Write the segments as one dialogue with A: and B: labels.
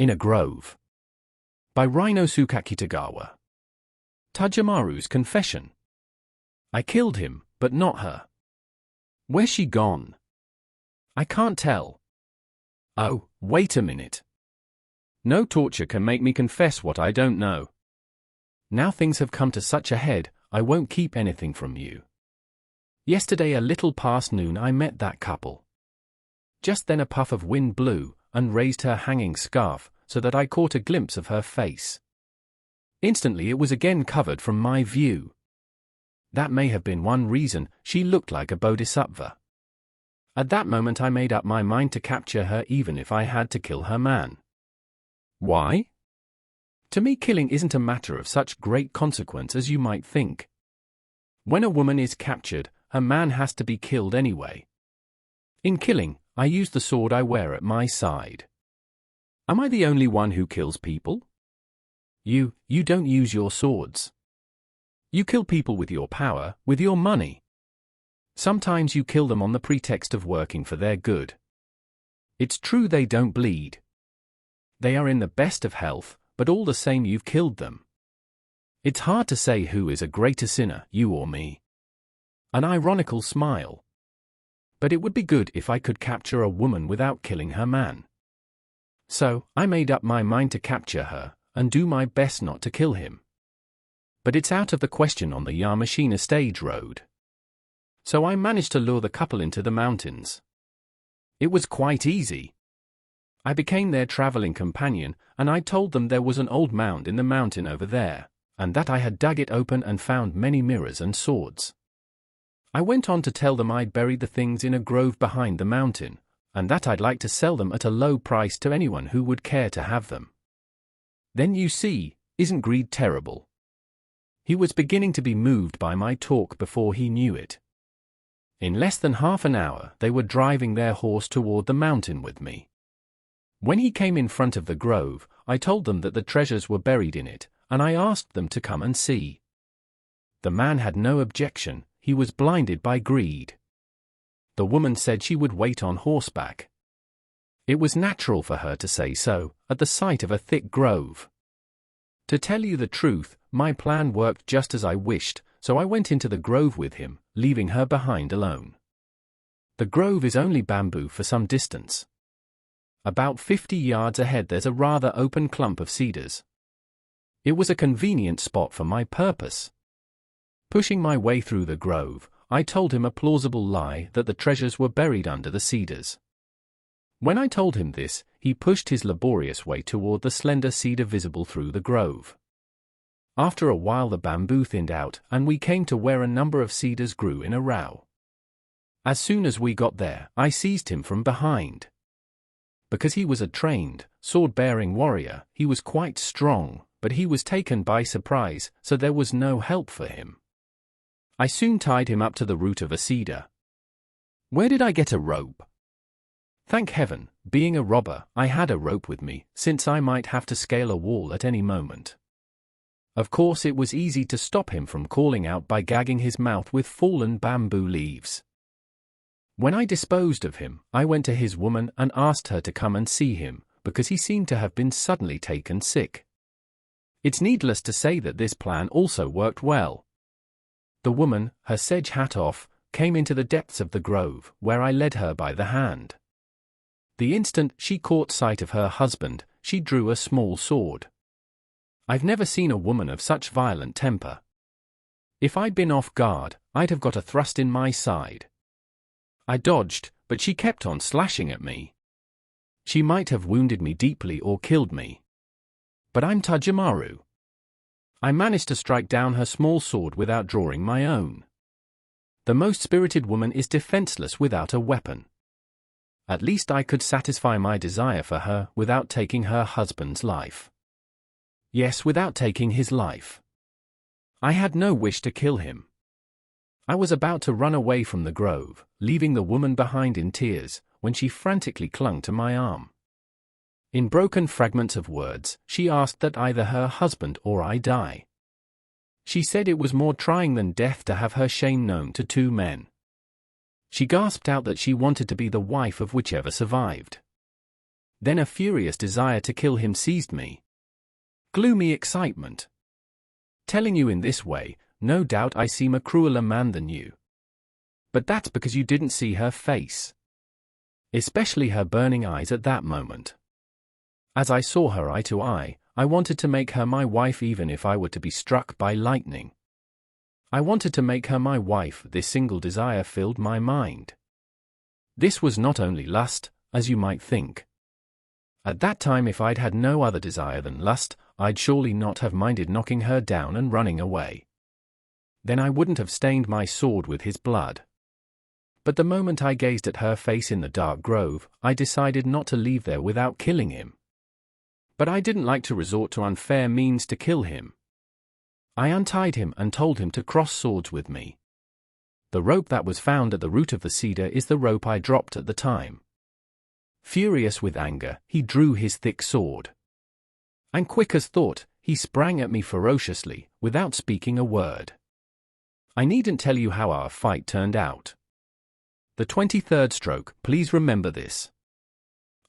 A: In a Grove. By Ryunosuke Akutagawa. Tajamaru's confession. I killed him, but not her. Where's she gone? I can't tell. Oh, wait a minute. No torture can make me confess what I don't know. Now things have come to such a head, I won't keep anything from you. Yesterday a little past noon I met that couple. Just then a puff of wind blew, and raised her hanging scarf, so that I caught a glimpse of her face. Instantly it was again covered from my view. That may have been one reason, she looked like a bodhisattva. At that moment I made up my mind to capture her even if I had to kill her man. Why? To me killing isn't a matter of such great consequence as you might think. When a woman is captured, her man has to be killed anyway. In killing, I use the sword I wear at my side. Am I the only one who kills people? You don't use your swords. You kill people with your power, with your money. Sometimes you kill them on the pretext of working for their good. It's true they don't bleed. They are in the best of health, but all the same you've killed them. It's hard to say who is a greater sinner, you or me. An ironical smile. But it would be good if I could capture a woman without killing her man. So, I made up my mind to capture her, and do my best not to kill him. But it's out of the question on the Yamashina stage road. So I managed to lure the couple into the mountains. It was quite easy. I became their traveling companion, and I told them there was an old mound in the mountain over there, and that I had dug it open and found many mirrors and swords. I went on to tell them I'd buried the things in a grove behind the mountain, and that I'd like to sell them at a low price to anyone who would care to have them. Then you see, isn't greed terrible? He was beginning to be moved by my talk before he knew it. In less than half an hour they were driving their horse toward the mountain with me. When he came in front of the grove, I told them that the treasures were buried in it, and I asked them to come and see. The man had no objection, he was blinded by greed. The woman said she would wait on horseback. It was natural for her to say so, at the sight of a thick grove. To tell you the truth, my plan worked just as I wished, so I went into the grove with him, leaving her behind alone. The grove is only bamboo for some distance. About 50 yards ahead there's a rather open clump of cedars. It was a convenient spot for my purpose. Pushing my way through the grove, I told him a plausible lie that the treasures were buried under the cedars. When I told him this, he pushed his laborious way toward the slender cedar visible through the grove. After a while the bamboo thinned out, and we came to where a number of cedars grew in a row. As soon as we got there, I seized him from behind. Because he was a trained, sword-bearing warrior, he was quite strong, but he was taken by surprise, so there was no help for him. I soon tied him up to the root of a cedar. Where did I get a rope? Thank heaven, being a robber, I had a rope with me, since I might have to scale a wall at any moment. Of course it was easy to stop him from calling out by gagging his mouth with fallen bamboo leaves. When I disposed of him, I went to his woman and asked her to come and see him, because he seemed to have been suddenly taken sick. It's needless to say that this plan also worked well. The woman, her sedge hat off, came into the depths of the grove, where I led her by the hand. The instant she caught sight of her husband, she drew a small sword. I've never seen a woman of such violent temper. If I'd been off guard, I'd have got a thrust in my side. I dodged, but she kept on slashing at me. She might have wounded me deeply or killed me. But I'm Tajamaru. I managed to strike down her small sword without drawing my own. The most spirited woman is defenseless without a weapon. At least I could satisfy my desire for her without taking her husband's life. Yes, without taking his life. I had no wish to kill him. I was about to run away from the grove, leaving the woman behind in tears, when she frantically clung to my arm. In broken fragments of words, she asked that either her husband or I die. She said it was more trying than death to have her shame known to two men. She gasped out that she wanted to be the wife of whichever survived. Then a furious desire to kill him seized me. Gloomy excitement. Telling you in this way, no doubt I seem a crueler man than you. But that's because you didn't see her face. Especially her burning eyes at that moment. As I saw her eye to eye, I wanted to make her my wife even if I were to be struck by lightning. I wanted to make her my wife. This single desire filled my mind. This was not only lust, as you might think. At that time, if I'd had no other desire than lust, I'd surely not have minded knocking her down and running away. Then I wouldn't have stained my sword with his blood. But the moment I gazed at her face in the dark grove, I decided not to leave there without killing him. But I didn't like to resort to unfair means to kill him. I untied him and told him to cross swords with me. The rope that was found at the root of the cedar is the rope I dropped at the time. Furious with anger, he drew his thick sword. And quick as thought, he sprang at me ferociously, without speaking a word. I needn't tell you how our fight turned out. The 23rd stroke, please remember this.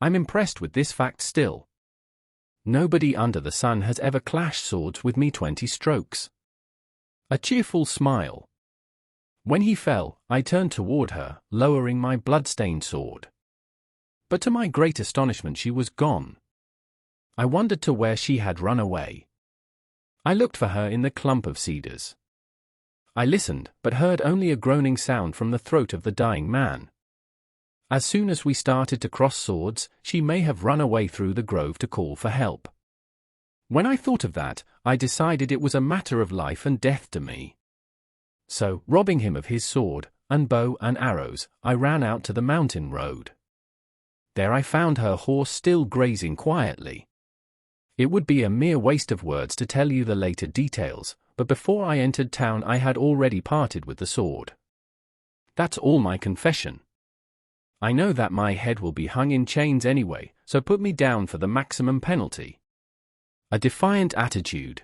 A: I'm impressed with this fact still. Nobody under the sun has ever clashed swords with me 20 strokes. A cheerful smile. When he fell, I turned toward her, lowering my blood-stained sword. But to my great astonishment she was gone. I wondered to where she had run away. I looked for her in the clump of cedars. I listened, but heard only a groaning sound from the throat of the dying man. As soon as we started to cross swords, she may have run away through the grove to call for help. When I thought of that, I decided it was a matter of life and death to me. So, robbing him of his sword, and bow and arrows, I ran out to the mountain road. There I found her horse still grazing quietly. It would be a mere waste of words to tell you the later details, but before I entered town I had already parted with the sword. That's all my confession. I know that my head will be hung in chains anyway, so put me down for the maximum penalty. A defiant attitude.